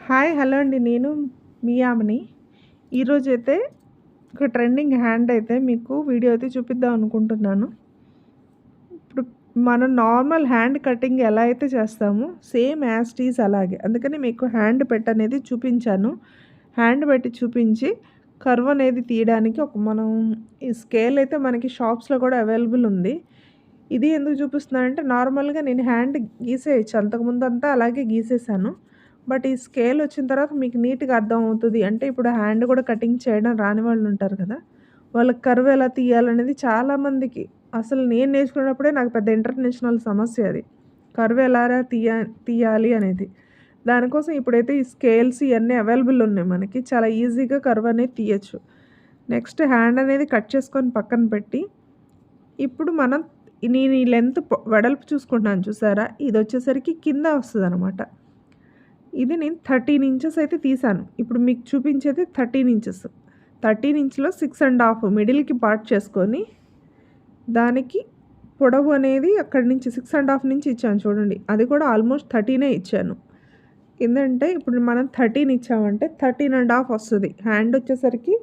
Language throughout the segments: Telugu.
హాయ్! హలో అండి. నేను మీ ఆమెని. ఈరోజైతే ఒక ట్రెండింగ్ హ్యాండ్ అయితే మీకు వీడియో అయితే చూపిద్దాం అనుకుంటున్నాను. ఇప్పుడు మనం నార్మల్ హ్యాండ్ కటింగ్ ఎలా అయితే చేస్తామో సేమ్ యాజ్ ఇట్ ఈజ్ అలాగే. అందుకని మీకు హ్యాండ్ పెట్టనేది చూపించాను. హ్యాండ్ పెట్టి చూపించి కర్వ్ అనేది తీయడానికి మనం ఈ స్కేల్ అయితే మనకి షాప్స్‌లో కూడా అవైలబుల్ ఉంది. ఇది ఎందుకు చూపిస్తున్నానంటే నార్మల్‌గా నేను హ్యాండ్ గీసేయొచ్చు. అంతకుముందంతా అలాగే గీసేసాను. బట్ ఈ స్కేల్ వచ్చిన తర్వాత మీకు నీట్‌గా అర్థమవుతది. అంటే ఇప్పుడు హ్యాండ్ కూడా కటింగ్ చేయడం రాని వాళ్ళుంటారు కదా! వాళ్ళకి కర్వ్ ఎలా తీయాలనేది చాలామందికి అసలు నేను నేర్చుకున్నప్పుడే నాకు పెద్ద ఇంటర్నేషనల్ సమస్య అది. కర్వ్ ఎలారా తీయాలి అనేది. దానికోసం ఇప్పుడైతే ఈ స్కేల్స్ ఇయన్నీ అవైలబుల్ ఉన్నాయి మనకి. చాలా ఈజీగా కర్వ్ అనేది తీయొచ్చు. నెక్స్ట్ హ్యాండ్ అనేది కట్ చేసుకొని పక్కన పెట్టి, ఇప్పుడు మనం నేను ఈ లెంత్ వెడల్పు చూసుకుంటున్నాను చూసారా? ఇదొచ్చేసరికి కింద వస్తదనమాట. ఇది నేను 13 ఇంచెస్ అయితే తీశాను. ఇప్పుడు మీకు చూపించేది 13 ఇంచెస్. 13 ఇంచ్‌లో 6½ మిడిల్‌కి పార్ట్ చేసుకొని, దానికి పొడవు అనేది అక్కడి నుంచి 6½ నుంచి ఇచ్చాను చూడండి. అది కూడా ఆల్మోస్ట్ 13 ఇచ్చాను. ఏందంటే ఇప్పుడు మనం 13 ఇచ్చామంటే 13½ వస్తది. హ్యాండ్ వచ్చేసరికి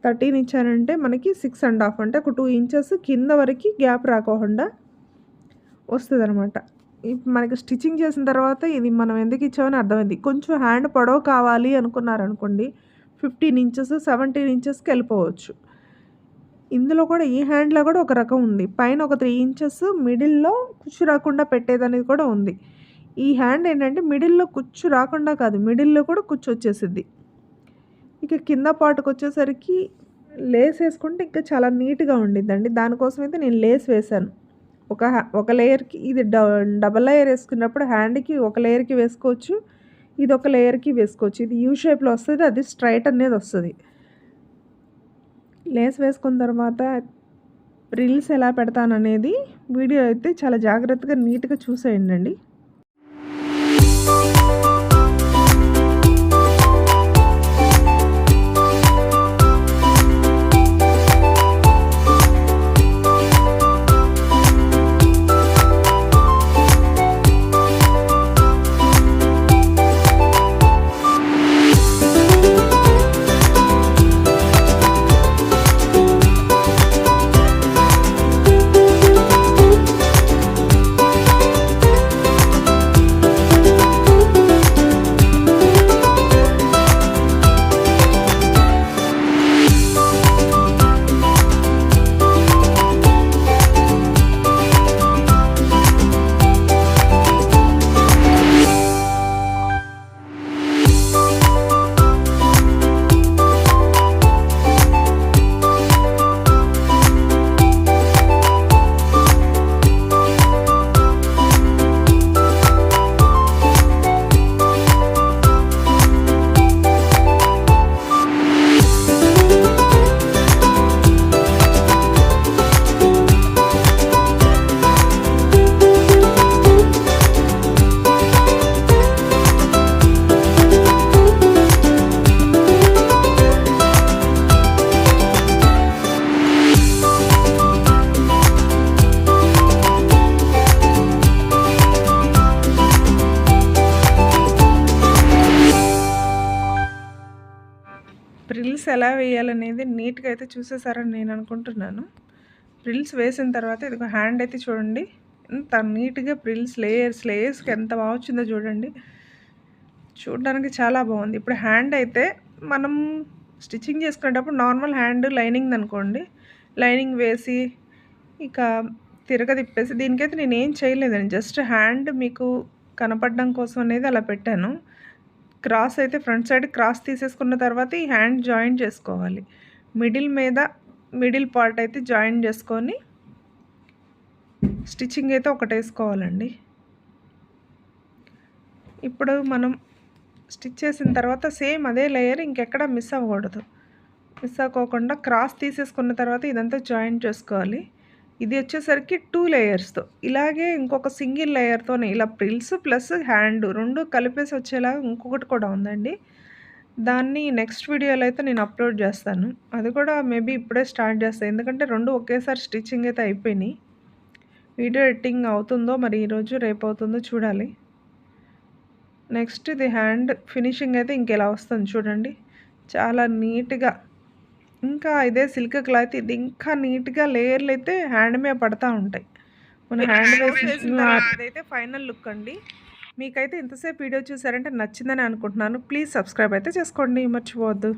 13 ఇచ్చానంటే మనకి 6½ అంటే ఒక 2 ఇంచెస్ కింద వరకి గ్యాప్ రాకోకుండా వస్తదనమాట. మనకి స్టిచ్చింగ్ చేసిన తర్వాత ఇది మనం ఎందుకు ఇచ్చామని అర్థమైంది. కొంచెం హ్యాండ్ పొడవు కావాలి అనుకున్నారనుకోండి 15 ఇంచెస్, 17 ఇంచెస్‌కి వెళ్ళిపోవచ్చు. ఇందులో కూడా ఈ హ్యాండ్‌లో కూడా ఒక రకం ఉంది. పైన ఒక 3 ఇంచెస్ మిడిల్‌లో కుచ్చు రాకుండా పెట్టేదనేది కూడా ఉంది. ఈ హ్యాండ్ ఏంటంటే మిడిల్‌లో కుచ్చు రాకుండా కాదు, మిడిల్‌లో కూడా కుచ్చు వచ్చేసిద్ది. ఇక కింద పార్ట్‌కొచ్చేసరికి లేస్ ఏసుకుంటే ఇంకా చాలా నీట్‌గా ఉండిద్దండి. దానికోసం అయితే నేను లేస్ వేశాను. ఒక లేయర్‌కి ఇది డబుల్ లేయర్ ఏసుకున్నప్పుడు హ్యాండ్‌కి ఒక లేయర్‌కి వేసుకోవచ్చు. ఇదొక లేయర్‌కి వేసుకోవచ్చు. ఇది యూ షేప్‌లో వస్తది. అది స్ట్రైట్ అనేది వస్తది. లేస్ వేసుకున్న తర్వాత రిల్స్ ఎలా పెడతాననేది వీడియో అయితే చాలా జాగ్రత్తగా నీట్‌గా చూసేయండండి. ప్రిల్స్ ఎలా వేయాలనేది నీట్‌గా అయితే చూసేసారని నేను అనుకుంటున్నాను. ప్రిల్స్ వేసిన తర్వాత ఇదిగో హ్యాండ్ అయితే చూడండి. ఎంత నీట్‌గా ప్రిల్స్ లేయర్స్‌కి ఎంత బాగా వచ్చిందో చూడండి. చూడడానికి చాలా బాగుంది. ఇప్పుడు హ్యాండ్ అయితే మనం స్టిచ్చింగ్ చేసుకునేటప్పుడు నార్మల్ హ్యాండ్ లైనింగ్ అనుకోండి. లైనింగ్ వేసి ఇక తిప్పేసి దీనికైతే నేనేం చేయలేదండి. జస్ట్ హ్యాండ్ మీకు కనపడడం కోసం అనేది అలా పెట్టాను. క్రాస్ అయితే ఫ్రంట్ సైడ్ క్రాస్ తీసేసుకున్న తర్వాత ఈ హ్యాండ్ జాయిన్ చేసుకోవాలి. మిడిల్ పార్ట్ అయితే జాయిన్ చేసుకొని స్టిచ్చింగ్ అయితే ఒకటేసుకోవాలండి. ఇప్పుడు మనం స్టిచ్ చేసిన తర్వాత సేమ్ అదే లేయర్ ఇంకెక్కడ మిస్ అవ్వకూడదు. మిస్ అవ్వకోకుండా క్రాస్ తీసేసుకున్న తర్వాత ఇదంతా జాయిన్ చేసుకోవాలి. ఇది వచ్చేసరికి 2 లేయర్స్‌తో ఇలాగే ఇంకొక సింగిల్ లేయర్‌తోనే ఇలా ప్రిల్స్ ప్లస్ హ్యాండ్ 2 కలిపేసి వచ్చేలాగా ఇంకొకటి కూడా ఉందండి. దాన్ని నెక్స్ట్ వీడియోలో అయితే నేను అప్లోడ్ చేస్తాను. అది కూడా మేబీ ఇప్పుడే స్టార్ట్ చేస్తాను. ఎందుకంటే 2 ఒకేసారి స్టిచ్చింగ్ అయితే అయిపోయినాయి. వీడియో ఎడిటింగ్ అవుతుందో మరి ఈరోజు రేపు అవుతుందో చూడాలి. నెక్స్ట్ ఇది హ్యాండ్ ఫినిషింగ్ అయితే ఇంకెలా వస్తుంది చూడండి. చాలా నీట్గా, ఇంకా ఇదే సిల్క్ క్లాత్, ఇది ఇంకా నీట్గా లేయర్లు అయితే హ్యాండ్ మీద పడతా ఉంటాయి. మన హ్యాండ్ వేసిన తర్వాత ఇదైతే ఫైనల్ లుక్ అండి. మీకైతే ఇంతసేపు వీడియో చూసారంటే నచ్చిందని అనుకుంటున్నాను. ప్లీజ్ సబ్స్క్రైబ్ అయితే చేసుకోండి, మర్చిపోవద్దు.